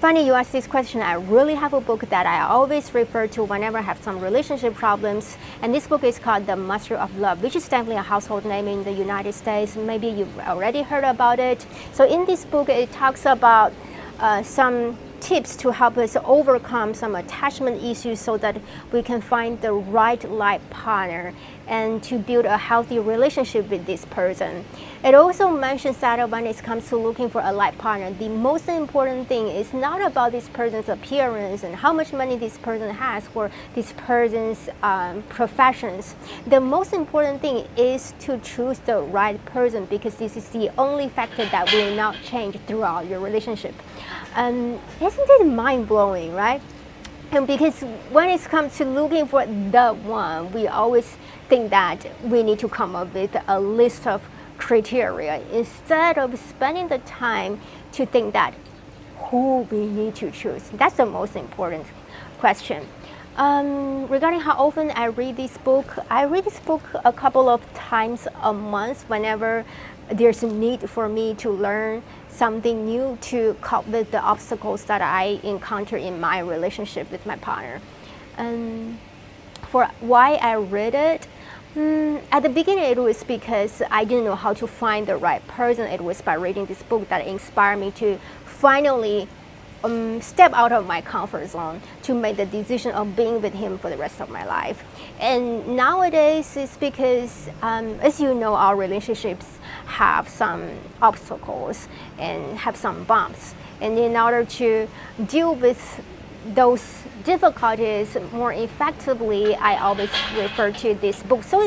Funny you ask this question. I really have a book that I always refer to whenever I have some relationship problems. And this book is called The Master of Love, which is definitely a household name in the United States. Maybe you've already heard about it. So in this book, it talks about some tips to help us overcome some attachment issues so that we can find the right life partner and to build a healthy relationship with this person. It also mentions that when it comes to looking for a life partner, the most important thing is not about this person's appearance and how much money this person has or this person's professions. The most important thing is to choose the right person, because this is the only factor that will not change throughout your relationship. Isn't it mind-blowing, right? And because when it comes to looking for the one, we always think that we need to come up with a list of criteria instead of spending the time to think that who we need to choose. That's the most important question. Regarding how often I read this book a couple of times a month whenever there's a need for me to learn something new to cope with the obstacles that I encounter in my relationship with my partner. For why I read it, at the beginning it was because I didn't know how to find the right person. It was by reading this book that inspired me to finally step out of my comfort zone to make the decision of being with him for the rest of my life. And nowadays it's because, as you know, our relationships have some obstacles and have some bumps. And in order to deal with those difficulties more effectively, I always refer to this book. So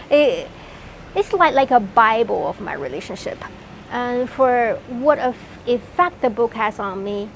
it's like a Bible of my relationship. And for what effect the book has on me,